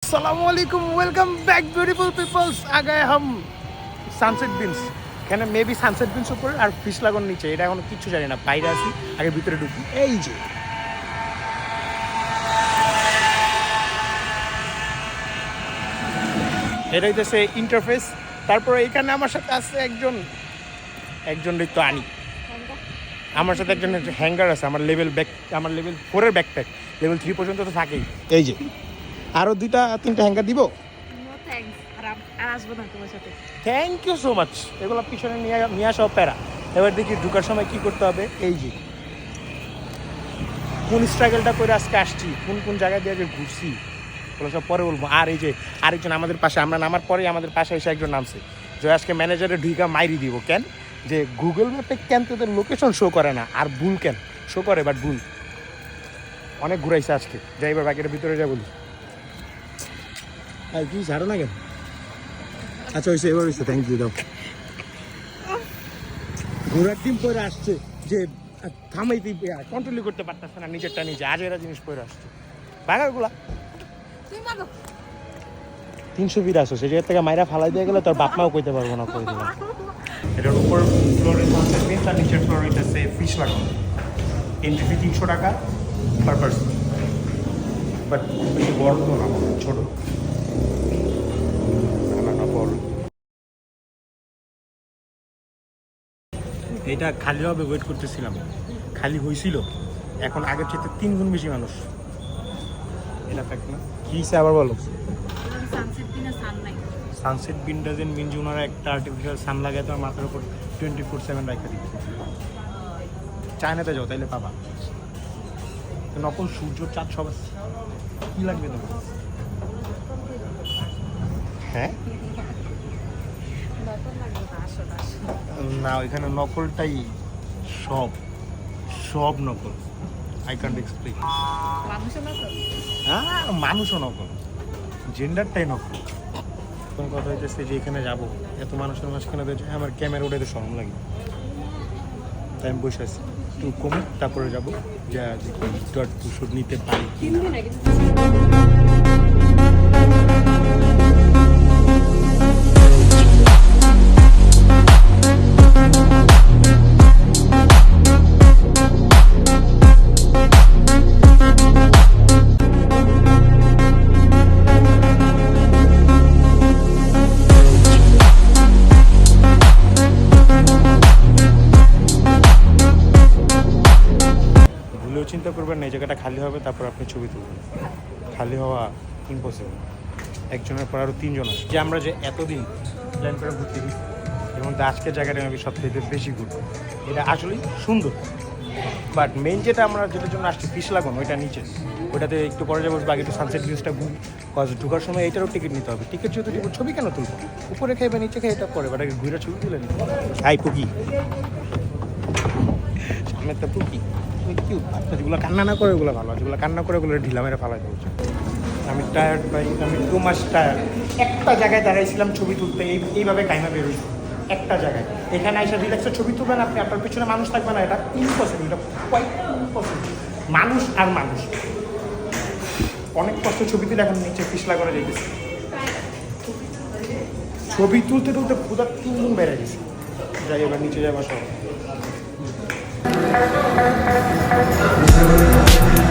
Assalamualaikum, welcome back beautiful peoples. आ गए हम sunset beans. এখানে মেবি সানসেট বিনস উপরে আর ফিশ লাগুন নিচে, এটা এখন কিছু জানি না। বাইরে আছি, আগে ভিতরে ঢুকি। এই যে এটা হইতেছে ইন্টারফেস। তারপরে এখানে আমার সাথে আছে একজন তো আনি, আমার সাথে একজন হ্যাঙ্গার আছে। আমার লেভেল 4-এর ব্যাকপ্যাক, লেভেল 3 পর্যন্ত তো থাকেই। এই যে আরো 2-3টা হ্যাঙ্গার দিব। Thank you so much. এগুলো পিছনে নিয়ে আসা প্যারা। এবার দেখি ঢুকার সময় কি করতে হবে। এই যে কোন স্ট্রাগলটা করে আজকে আসছি, কোন জায়গায় দিয়ে যে ঘুরছি, ওগুলো সব পরে বলবো। আর এই যে আরেকজন আমাদের পাশে, আমরা নামার পরেই আমাদের পাশে এসে একজন নামছে, যে আজকে ম্যানেজারে ঢুকা মাইরি দিব। কেন যে গুগল ম্যাপে কেন তোদের লোকেশন শো করে না, আর ভুল কেন শো করে, বাট ভুল অনেক ঘুরাইছে আজকে। যাই এবার বাকিটা ভিতরে যা বলি। আর কি ছাড়ো না কেন? আচ্ছা হয়েছে, এবার হয়েছে, থ্যাংক ইউ দাও। ঘোরার টিম পরে আসছে যে থামাইতে কন্ট্রোল করতে পারতেছে না, নিজেরটা নিজে আজেরা জিনিস পরে আসছে। বাগারগুলা 300 ফিট আসো, সে জায়গা থেকে মাইরা ফালাই দিয়ে গেলে তোর বাপ মাও কইতে পারবো না, কই দিলাম। এটার উপর ফ্লোরে সানসেট বিনস আর নিচের ফ্লোর হইতেছে ফিশ লাগুন। এন্ট্রি ফি 300 টাকা পার পার্সন, বাট বেশি বড় তো না, ছোটো না বড়। এটা খালি হবে ওয়েট করতেছিলাম, খালি হয়েছিল। এখন আগের চেয়ে 3 গুণ বেশি মানুষ। এটা ফ্যাক্ট না? কী আবার বলো। সানসেট বিন ডাজেন্ট মিন যে ওনারা একটা আর্টিফিশিয়াল সান লাগায় তো মাথার উপর 24/7 রাখা দিচ্ছে। চায়নাতে যাও তাইলে পাবা নকল সূর্য চাঁদ সব আছে। কী লাগবে তোমার? হ্যাঁ না, ওইখানে নকলটাই সব নকল। I can't explain. হ্যাঁ মানুষও নকল, জেন্ডারটাই নকল। কোন কথা হইতেছে যে এখানে যাবো, এত মানুষের মাঝখানে আমার ক্যামেরা উঠে শরম লাগে, তাই আমি বসে আছি। একটু কমে তারপরে যাবো, যা ওষুধ নিতে পারি। চিন্তা করবেন না এই জায়গাটা খালি হবে তারপর আপনি ছবি তুলবেন। খালি হওয়া ইম্পসিবল। একজনের পর আরও 3 জন আছে। যে আমরা যে এতদিন প্ল্যান করে ঘুরতে গেছি, এর মধ্যে আজকের জায়গাটা আমি সবথেকে বেশি ঘুরবো। এটা আসলেই সুন্দর, বাট মেইন যেটার জন্য আসছি ফিশ লাগুন, ওইটা নিচে, ওইটাতে একটু পরে যাবো। বাকি একটু সানসেট ভিউজটা ঘুরি, কজ ঢোকার সময় এইটারও টিকিট নিতে হবে। টিকিট যেহেতু দিব, ছবি কেন তুলবো? উপরে খাইবে নিচে খাই, এটা পরে বাট ঘুরে ছবি তুলে নিতে। হাই পুকি, সামনে একটা পুকি কিউট। বাচ্চা যেগুলো কান্না না করে ওগুলো ভালো, যেগুলো কান্না করে ওগুলো ঢিলা মেরে ফালাই দেওয়া উচিত। আমি টায়ার্ড ভাই, আমি 2 মাস টায়ার্ড। একটা জায়গায় দাঁড়াইছিলাম ছবি তুলতে, এইভাবে কাইমা বেরোইছি একটা জায়গায়। এখানে এসে রিল্যাক্সে ছবি তুলবেন আপনি, আপনার পিছনে মানুষ থাকবে না, এটা ইম্পসিবল। এটা কোয়াইট ইম্পসিবল। মানুষ আর মানুষ অনেক কষ্ট ছবি তুলে এখন নিচে পিছলা করে যেতেছে। ছবি তুলতে পুরো 3 গুণ বেড়ে গেছে। যাই এবার নিচে যাবার সব